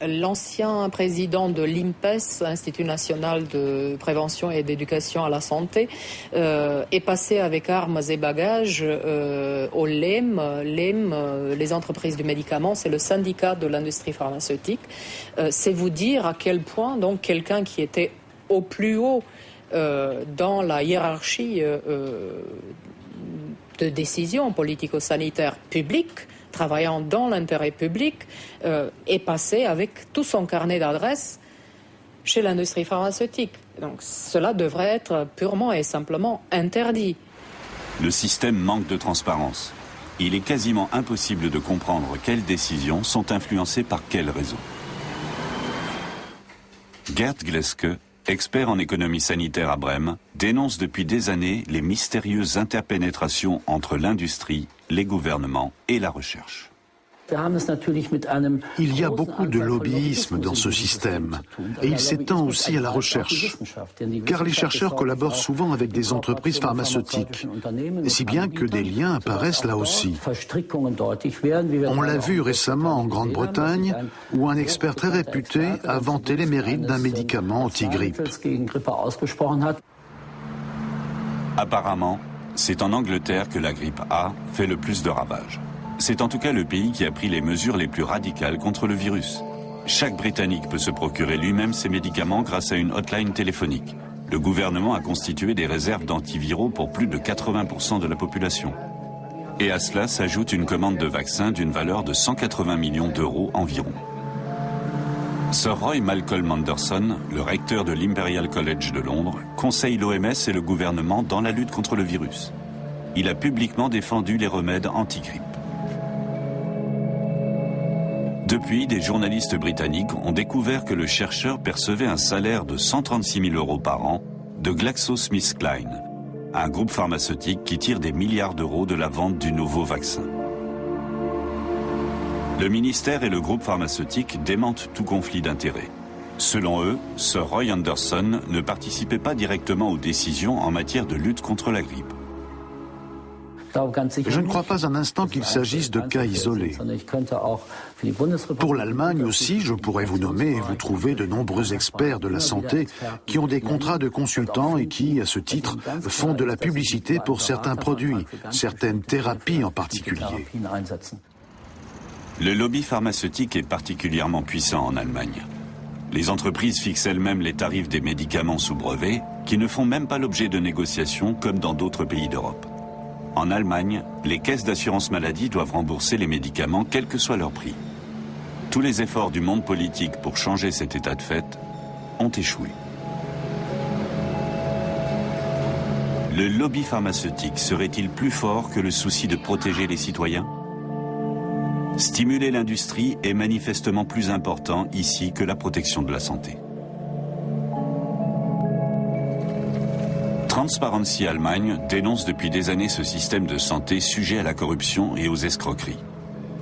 L'ancien président de l'INPES, Institut national de prévention et d'éducation à la santé, est passé avec armes et bagages au LEM. LEM, les entreprises du médicament, c'est le syndicat de l'industrie pharmaceutique. C'est vous dire à quel point donc quelqu'un qui était au plus haut dans la hiérarchie de décision politico-sanitaire publique, travaillant dans l'intérêt public, est passé avec tout son carnet d'adresses chez l'industrie pharmaceutique. Donc cela devrait être purement et simplement interdit. Le système manque de transparence. Il est quasiment impossible de comprendre quelles décisions sont influencées par quel réseau. Gerd Gleske, expert en économie sanitaire à Brême, dénonce depuis des années les mystérieuses interpénétrations entre l'industrie, les gouvernements et la recherche. Il y a beaucoup de lobbyisme dans ce système et il s'étend aussi à la recherche, car les chercheurs collaborent souvent avec des entreprises pharmaceutiques, si bien que des liens apparaissent là aussi. On l'a vu récemment en Grande-Bretagne, où un expert très réputé a vanté les mérites d'un médicament anti-grippe. Apparemment, c'est en Angleterre que la grippe A fait le plus de ravages. C'est en tout cas le pays qui a pris les mesures les plus radicales contre le virus. Chaque Britannique peut se procurer lui-même ses médicaments grâce à une hotline téléphonique. Le gouvernement a constitué des réserves d'antiviraux pour plus de 80% de la population. Et à cela s'ajoute une commande de vaccins d'une valeur de 180 millions d'euros environ. Sir Roy Malcolm Anderson, le recteur de l'Imperial College de Londres, conseille l'OMS et le gouvernement dans la lutte contre le virus. Il a publiquement défendu les remèdes anti-grippe. Depuis, des journalistes britanniques ont découvert que le chercheur percevait un salaire de 136 000 euros par an de GlaxoSmithKline, un groupe pharmaceutique qui tire des milliards d'euros de la vente du nouveau vaccin. Le ministère et le groupe pharmaceutique démentent tout conflit d'intérêts. Selon eux, Sir Roy Anderson ne participait pas directement aux décisions en matière de lutte contre la grippe. Je ne crois pas un instant qu'il s'agisse de cas isolés. Pour l'Allemagne aussi, je pourrais vous nommer et vous trouver de nombreux experts de la santé qui ont des contrats de consultants et qui, à ce titre, font de la publicité pour certains produits, certaines thérapies en particulier. Le lobby pharmaceutique est particulièrement puissant en Allemagne. Les entreprises fixent elles-mêmes les tarifs des médicaments sous brevet, qui ne font même pas l'objet de négociations comme dans d'autres pays d'Europe. En Allemagne, les caisses d'assurance maladie doivent rembourser les médicaments quel que soit leur prix. Tous les efforts du monde politique pour changer cet état de fait ont échoué. Le lobby pharmaceutique serait-il plus fort que le souci de protéger les citoyens ? Stimuler l'industrie est manifestement plus important ici que la protection de la santé. Transparency Allemagne dénonce depuis des années ce système de santé sujet à la corruption et aux escroqueries.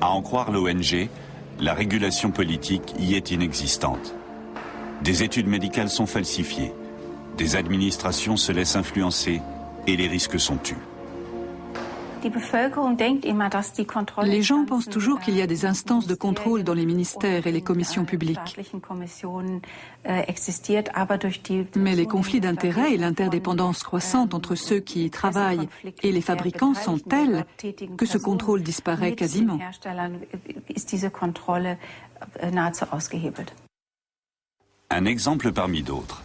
À en croire l'ONG, la régulation politique y est inexistante. Des études médicales sont falsifiées, des administrations se laissent influencer et les risques sont tus. Les gens pensent toujours qu'il y a des instances de contrôle dans les ministères et les commissions publiques. Mais les conflits d'intérêts et l'interdépendance croissante entre ceux qui y travaillent et les fabricants sont tels que ce contrôle disparaît quasiment. Un exemple parmi d'autres.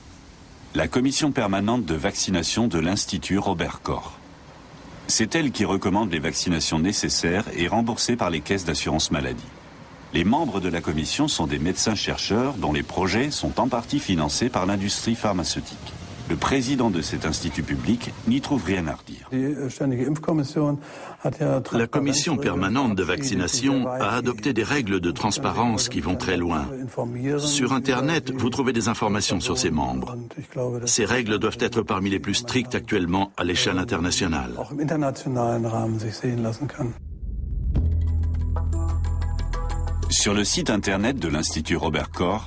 La commission permanente de vaccination de l'Institut Robert Koch. C'est elle qui recommande les vaccinations nécessaires et remboursées par les caisses d'assurance maladie. Les membres de la commission sont des médecins-chercheurs dont les projets sont en partie financés par l'industrie pharmaceutique. Le président de cet institut public n'y trouve rien à redire. La commission permanente de vaccination a adopté des règles de transparence qui vont très loin. Sur Internet, vous trouvez des informations sur ses membres. Ces règles doivent être parmi les plus strictes actuellement à l'échelle internationale. Sur le site Internet de l'Institut Robert Koch,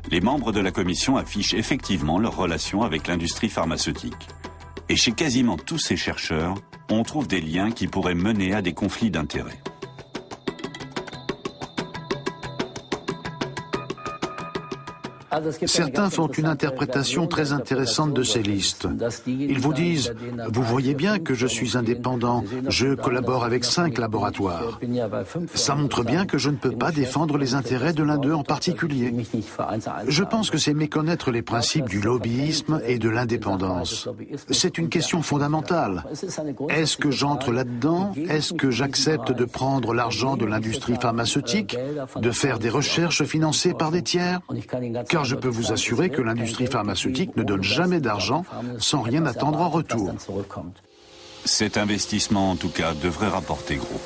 les membres de la commission affichent effectivement leurs relations avec l'industrie pharmaceutique. Et chez quasiment tous ces chercheurs, on trouve des liens qui pourraient mener à des conflits d'intérêts. Certains font une interprétation très intéressante de ces listes. Ils vous disent « Vous voyez bien que je suis indépendant, je collabore avec 5 laboratoires. Ça montre bien que je ne peux pas défendre les intérêts de l'un d'eux en particulier. » Je pense que c'est méconnaître les principes du lobbyisme et de l'indépendance. C'est une question fondamentale. Est-ce que j'entre là-dedans? Est-ce que j'accepte de prendre l'argent de l'industrie pharmaceutique, de faire des recherches financées par des tiers? Car je peux vous assurer que l'industrie pharmaceutique ne donne jamais d'argent sans rien attendre en retour. Cet investissement, en tout cas, devrait rapporter gros.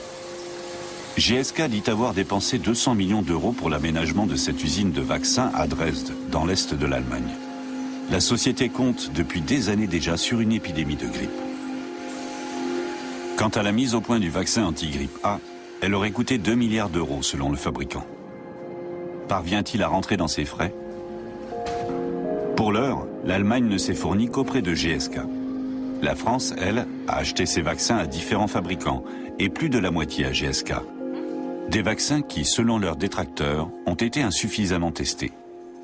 GSK dit avoir dépensé 200 millions d'euros pour l'aménagement de cette usine de vaccins à Dresde, dans l'est de l'Allemagne. La société compte depuis des années déjà sur une épidémie de grippe. Quant à la mise au point du vaccin anti-grippe A, elle aurait coûté 2 milliards d'euros selon le fabricant. Parvient-il à rentrer dans ses frais ? Pour l'heure, l'Allemagne ne s'est fournie qu'auprès de GSK. La France, elle, a acheté ses vaccins à différents fabricants et plus de la moitié à GSK. Des vaccins qui, selon leurs détracteurs, ont été insuffisamment testés.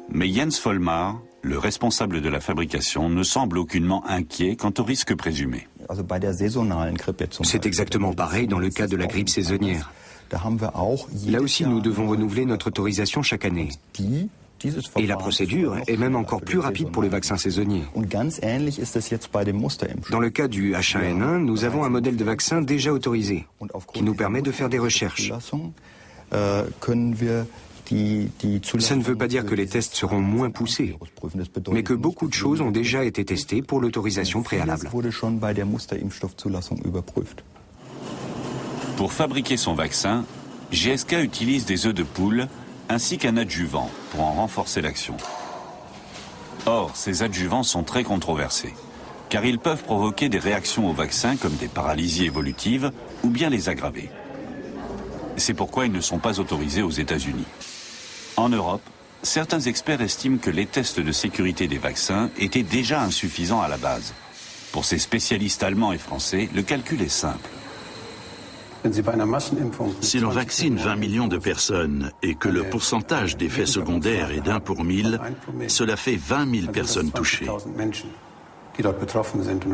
Mais Jens Vollmar, le responsable de la fabrication, ne semble aucunement inquiet quant au risque présumé. C'est exactement pareil dans le cas de la grippe saisonnière. Là aussi, nous devons renouveler notre autorisation chaque année. Et la procédure est même encore plus rapide pour les vaccins saisonniers. Dans le cas du H1N1, nous avons un modèle de vaccin déjà autorisé, qui nous permet de faire des recherches. Ça ne veut pas dire que les tests seront moins poussés, mais que beaucoup de choses ont déjà été testées pour l'autorisation préalable. Pour fabriquer son vaccin, GSK utilise des œufs de poule ainsi qu'un adjuvant pour en renforcer l'action. Or, ces adjuvants sont très controversés, car ils peuvent provoquer des réactions au vaccin comme des paralysies évolutives ou bien les aggraver. C'est pourquoi ils ne sont pas autorisés aux États-Unis. En Europe, certains experts estiment que les tests de sécurité des vaccins étaient déjà insuffisants à la base. Pour ces spécialistes allemands et français, le calcul est simple. Si l'on vaccine 20 millions de personnes et que le pourcentage d'effets secondaires est d'1 pour 1000, cela fait 20 000 personnes touchées.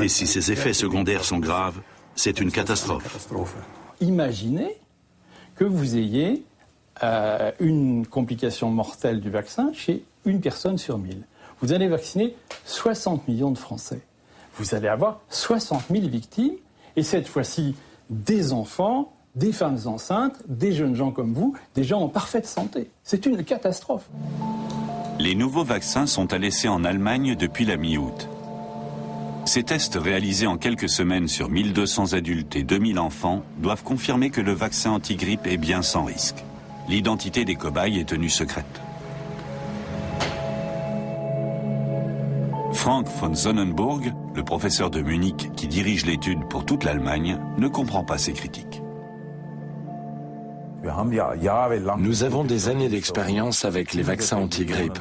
Et si ces effets secondaires sont graves, c'est une catastrophe. Imaginez que vous ayez une complication mortelle du vaccin chez une personne sur 1000. Vous allez vacciner 60 millions de Français. Vous allez avoir 60 000 victimes, et cette fois-ci, des enfants, des femmes enceintes, des jeunes gens comme vous, des gens en parfaite santé. C'est une catastrophe. Les nouveaux vaccins sont à l'essai en Allemagne depuis la mi-août. Ces tests réalisés en quelques semaines sur 1200 adultes et 2000 enfants doivent confirmer que le vaccin anti-grippe est bien sans risque. L'identité des cobayes est tenue secrète. Frank von Sonnenburg, le professeur de Munich qui dirige l'étude pour toute l'Allemagne, ne comprend pas ces critiques. Nous avons des années d'expérience avec les vaccins anti-grippe,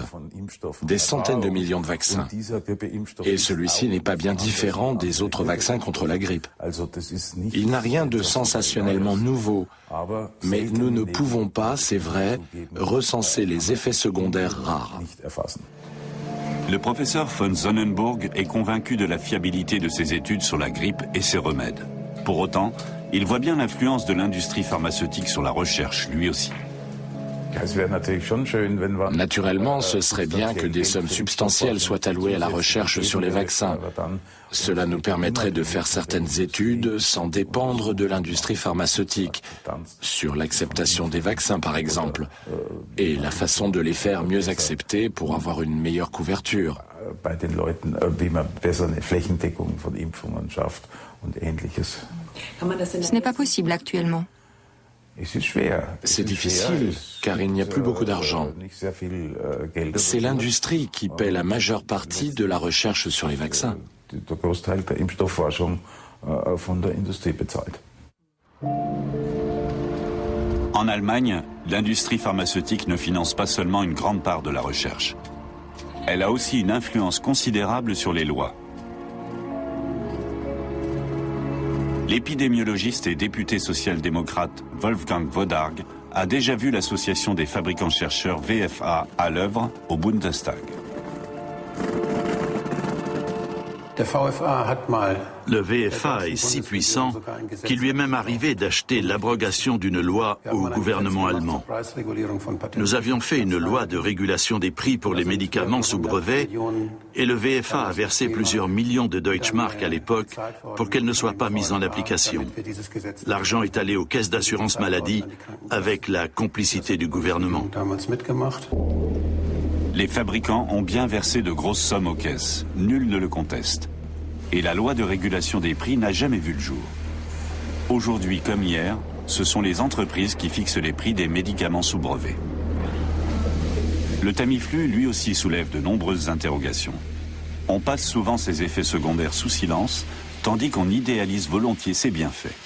des centaines de millions de vaccins. Et celui-ci n'est pas bien différent des autres vaccins contre la grippe. Il n'a rien de sensationnellement nouveau, mais nous ne pouvons pas, c'est vrai, recenser les effets secondaires rares. Le professeur von Sonnenburg est convaincu de la fiabilité de ses études sur la grippe et ses remèdes. Pour autant, il voit bien l'influence de l'industrie pharmaceutique sur la recherche, lui aussi. Naturellement, ce serait bien que des sommes substantielles soient allouées à la recherche sur les vaccins. Cela nous permettrait de faire certaines études sans dépendre de l'industrie pharmaceutique, sur l'acceptation des vaccins par exemple, et la façon de les faire mieux accepter pour avoir une meilleure couverture. Ce n'est pas possible actuellement. C'est difficile, car il n'y a plus beaucoup d'argent. C'est l'industrie qui paie la majeure partie de la recherche sur les vaccins. En Allemagne, l'industrie pharmaceutique ne finance pas seulement une grande part de la recherche. Elle a aussi une influence considérable sur les lois. L'épidémiologiste et député social-démocrate Wolfgang Wodarg a déjà vu l'association des fabricants-chercheurs VFA à l'œuvre au Bundestag. Le VFA est si puissant qu'il lui est même arrivé d'acheter l'abrogation d'une loi au gouvernement allemand. Nous avions fait une loi de régulation des prix pour les médicaments sous brevet et le VFA a versé plusieurs millions de Deutschmark à l'époque pour qu'elle ne soit pas mise en application. L'argent est allé aux caisses d'assurance maladie avec la complicité du gouvernement. Les fabricants ont bien versé de grosses sommes aux caisses, nul ne le conteste. Et la loi de régulation des prix n'a jamais vu le jour. Aujourd'hui comme hier, ce sont les entreprises qui fixent les prix des médicaments sous brevet. Le Tamiflu, lui aussi, soulève de nombreuses interrogations. On passe souvent ses effets secondaires sous silence, tandis qu'on idéalise volontiers ses bienfaits.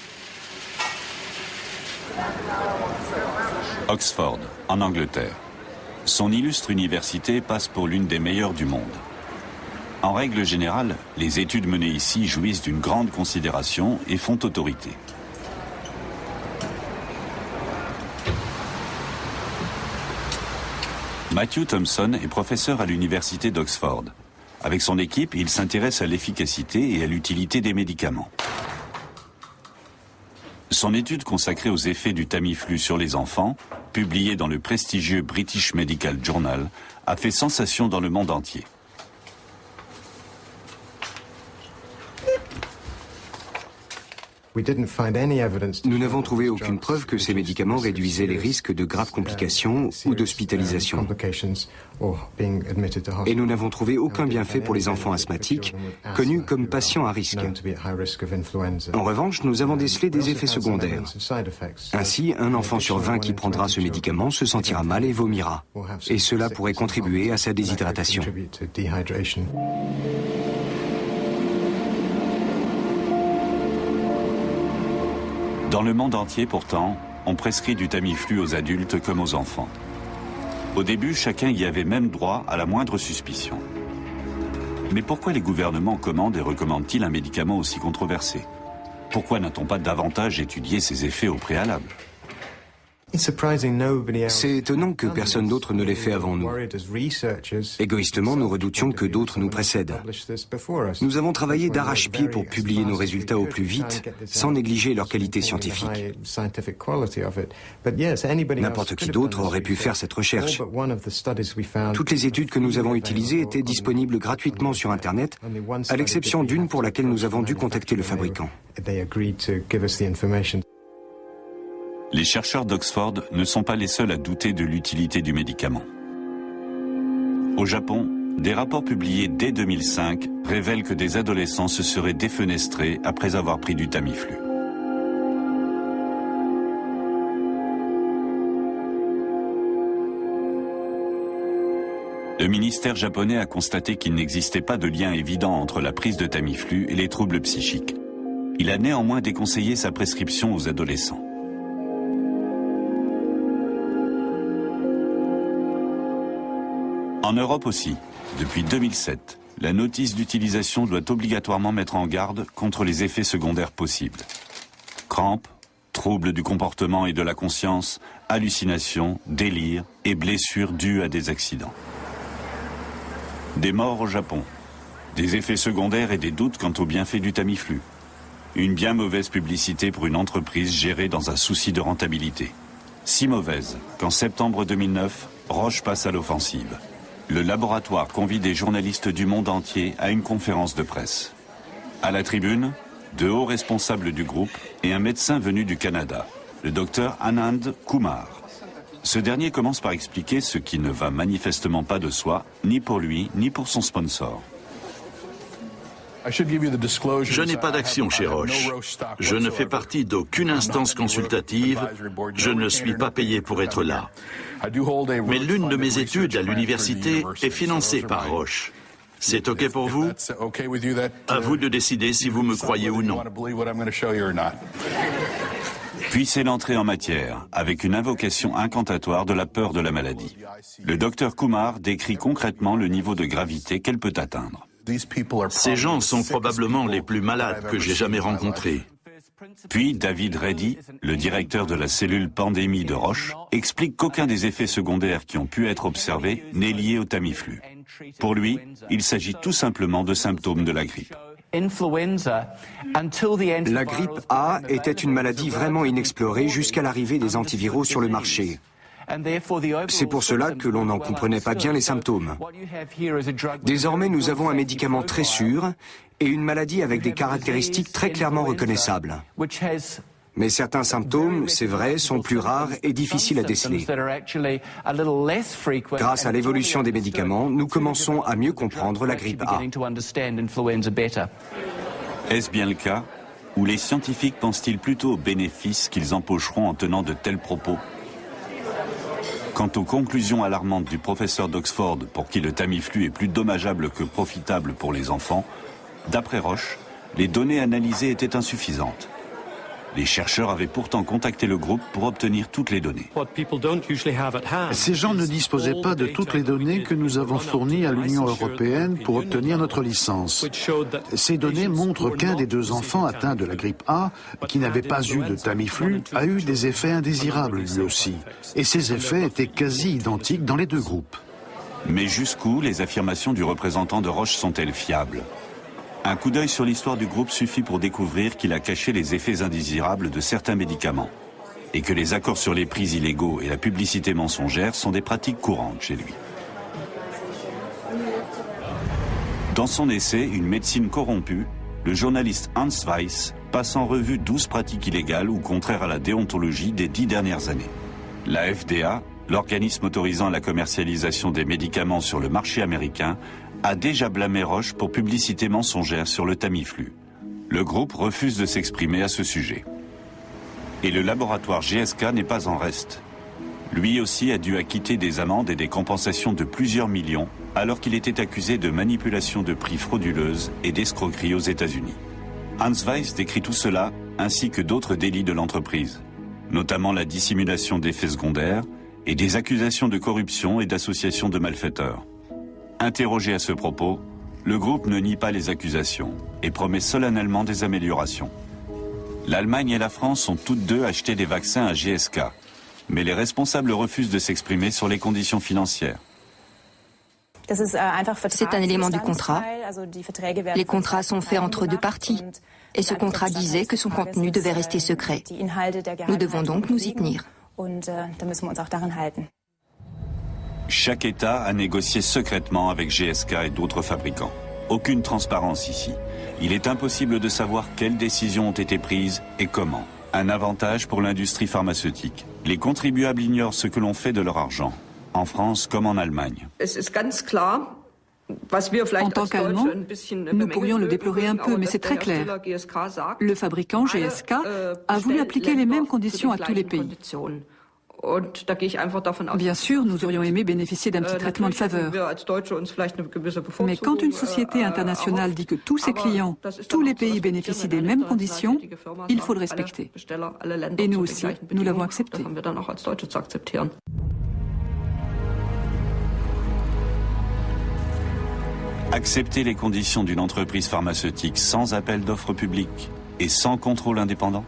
Oxford, en Angleterre. Son illustre université passe pour l'une des meilleures du monde. En règle générale, les études menées ici jouissent d'une grande considération et font autorité. Matthew Thompson est professeur à l'université d'Oxford. Avec son équipe, il s'intéresse à l'efficacité et à l'utilité des médicaments. Son étude consacrée aux effets du Tamiflu sur les enfants, publiée dans le prestigieux British Medical Journal, a fait sensation dans le monde entier. Nous n'avons trouvé aucune preuve que ces médicaments réduisaient les risques de graves complications ou d'hospitalisation. Et nous n'avons trouvé aucun bienfait pour les enfants asthmatiques, connus comme patients à risque. En revanche, nous avons décelé des effets secondaires. Ainsi, un enfant sur 20 qui prendra ce médicament se sentira mal et vomira. Et cela pourrait contribuer à sa déshydratation. Dans le monde entier, pourtant, on prescrit du Tamiflu aux adultes comme aux enfants. Au début, chacun y avait même droit à la moindre suspicion. Mais pourquoi les gouvernements commandent et recommandent-ils un médicament aussi controversé? Pourquoi n'a-t-on pas davantage étudié ses effets au préalable? C'est étonnant que personne d'autre ne l'ait fait avant nous. Égoïstement, nous redoutions que d'autres nous précèdent. Nous avons travaillé d'arrache-pied pour publier nos résultats au plus vite, sans négliger leur qualité scientifique. N'importe qui d'autre aurait pu faire cette recherche. Toutes les études que nous avons utilisées étaient disponibles gratuitement sur Internet, à l'exception d'une pour laquelle nous avons dû contacter le fabricant. Les chercheurs d'Oxford ne sont pas les seuls à douter de l'utilité du médicament. Au Japon, des rapports publiés dès 2005 révèlent que des adolescents se seraient défenestrés après avoir pris du Tamiflu. Le ministère japonais a constaté qu'il n'existait pas de lien évident entre la prise de Tamiflu et les troubles psychiques. Il a néanmoins déconseillé sa prescription aux adolescents. En Europe aussi, depuis 2007, la notice d'utilisation doit obligatoirement mettre en garde contre les effets secondaires possibles. Crampes, troubles du comportement et de la conscience, hallucinations, délires et blessures dues à des accidents. Des morts au Japon, des effets secondaires et des doutes quant aux bienfaits du Tamiflu. Une bien mauvaise publicité pour une entreprise gérée dans un souci de rentabilité. Si mauvaise qu'en septembre 2009, Roche passe à l'offensive. Le laboratoire convie des journalistes du monde entier à une conférence de presse. À la tribune, de hauts responsables du groupe et un médecin venu du Canada, le docteur Anand Kumar. Ce dernier commence par expliquer ce qui ne va manifestement pas de soi, ni pour lui, ni pour son sponsor. Je n'ai pas d'action chez Roche. Je ne fais partie d'aucune instance consultative. Je ne suis pas payé pour être là. Mais l'une de mes études à l'université est financée par Roche. C'est OK pour vous? À vous de décider si vous me croyez ou non. Puis c'est l'entrée en matière, avec une invocation incantatoire de la peur de la maladie. Le docteur Kumar décrit concrètement le niveau de gravité qu'elle peut atteindre. Ces gens sont probablement les plus malades que j'ai jamais rencontrés. Puis David Reddy, le directeur de la cellule pandémie de Roche, explique qu'aucun des effets secondaires qui ont pu être observés n'est lié au Tamiflu. Pour lui, il s'agit tout simplement de symptômes de la grippe. La grippe A était une maladie vraiment inexplorée jusqu'à l'arrivée des antiviraux sur le marché. C'est pour cela que l'on n'en comprenait pas bien les symptômes. Désormais, nous avons un médicament très sûr et une maladie avec des caractéristiques très clairement reconnaissables. Mais certains symptômes, c'est vrai, sont plus rares et difficiles à déceler. Grâce à l'évolution des médicaments, nous commençons à mieux comprendre la grippe A. Est-ce bien le cas? Ou les scientifiques pensent-ils plutôt aux bénéfices qu'ils empocheront en tenant de tels propos? Quant aux conclusions alarmantes du professeur d'Oxford, pour qui le Tamiflu est plus dommageable que profitable pour les enfants, d'après Roche, les données analysées étaient insuffisantes. Les chercheurs avaient pourtant contacté le groupe pour obtenir toutes les données. Ces gens ne disposaient pas de toutes les données que nous avons fournies à l'Union européenne pour obtenir notre licence. Ces données montrent qu'un des 2 enfants atteints de la grippe A, qui n'avait pas eu de Tamiflu, a eu des effets indésirables lui aussi. Et ces effets étaient quasi identiques dans les 2 groupes. Mais jusqu'où les affirmations du représentant de Roche sont-elles fiables? Un coup d'œil sur l'histoire du groupe suffit pour découvrir qu'il a caché les effets indésirables de certains médicaments et que les accords sur les prix illégaux et la publicité mensongère sont des pratiques courantes chez lui. Dans son essai « Une médecine corrompue », le journaliste Hans Weiss passe en revue 12 pratiques illégales ou contraires à la déontologie des 10 dernières années. La FDA, l'organisme autorisant la commercialisation des médicaments sur le marché américain, a déjà blâmé Roche pour publicité mensongère sur le Tamiflu. Le groupe refuse de s'exprimer à ce sujet. Et le laboratoire GSK n'est pas en reste. Lui aussi a dû acquitter des amendes et des compensations de plusieurs millions, alors qu'il était accusé de manipulation de prix frauduleuse et d'escroquerie aux États-Unis. Hans Weiss décrit tout cela, ainsi que d'autres délits de l'entreprise, notamment la dissimulation d'effets secondaires et des accusations de corruption et d'association de malfaiteurs. Interrogé à ce propos, le groupe ne nie pas les accusations et promet solennellement des améliorations. L'Allemagne et la France ont toutes deux acheté des vaccins à GSK, mais les responsables refusent de s'exprimer sur les conditions financières. C'est un élément du contrat. Les contrats sont faits entre 2 parties. Et ce contrat disait que son contenu devait rester secret. Nous devons donc nous y tenir. Chaque État a négocié secrètement avec GSK et d'autres fabricants. Aucune transparence ici. Il est impossible de savoir quelles décisions ont été prises et comment. Un avantage pour l'industrie pharmaceutique. Les contribuables ignorent ce que l'on fait de leur argent, en France comme en Allemagne. En tant qu'Allemands, nous pourrions le déplorer un peu, mais c'est très clair. Le fabricant GSK a voulu appliquer les mêmes conditions à tous les pays. Bien sûr, nous aurions aimé bénéficier d'un petit traitement de faveur. Mais quand une société internationale dit que tous ses clients, tous les pays bénéficient des mêmes conditions, il faut le respecter. Et nous aussi, nous l'avons accepté. Accepter les conditions d'une entreprise pharmaceutique sans appel d'offres publiques et sans contrôle indépendant?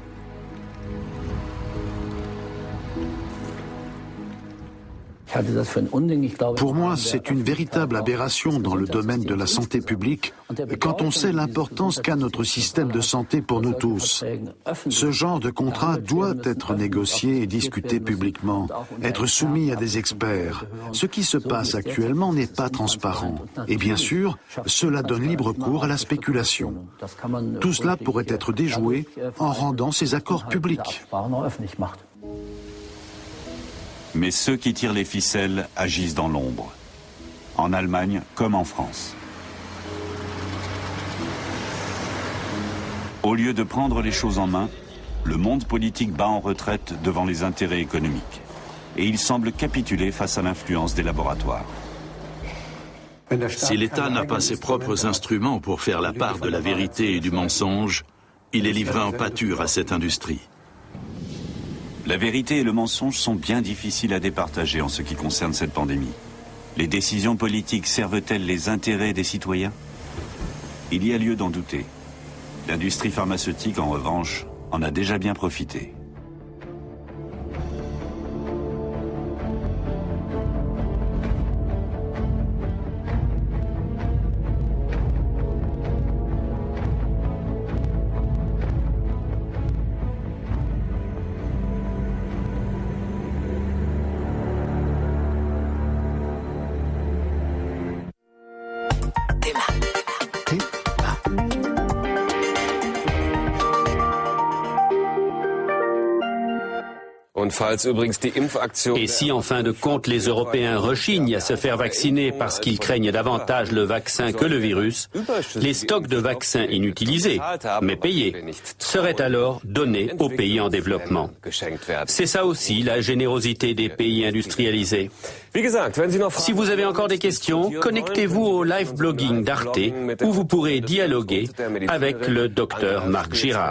Pour moi, c'est une véritable aberration dans le domaine de la santé publique quand on sait l'importance qu'a notre système de santé pour nous tous. Ce genre de contrat doit être négocié et discuté publiquement, être soumis à des experts. Ce qui se passe actuellement n'est pas transparent. Et bien sûr, cela donne libre cours à la spéculation. Tout cela pourrait être déjoué en rendant ces accords publics. Mais ceux qui tirent les ficelles agissent dans l'ombre, en Allemagne comme en France. Au lieu de prendre les choses en main, le monde politique bat en retraite devant les intérêts économiques. Et il semble capituler face à l'influence des laboratoires. Si l'État n'a pas ses propres instruments pour faire la part de la vérité et du mensonge, il est livré en pâture à cette industrie. La vérité et le mensonge sont bien difficiles à départager en ce qui concerne cette pandémie. Les décisions politiques servent-elles les intérêts des citoyens? Il y a lieu d'en douter. L'industrie pharmaceutique, en revanche, en a déjà bien profité. Et si en fin de compte les Européens rechignent à se faire vacciner parce qu'ils craignent davantage le vaccin que le virus, les stocks de vaccins inutilisés, mais payés, seraient alors donnés aux pays en développement. C'est ça aussi la générosité des pays industrialisés. Si vous avez encore des questions, connectez-vous au live blogging d'Arte où vous pourrez dialoguer avec le docteur Marc Girard.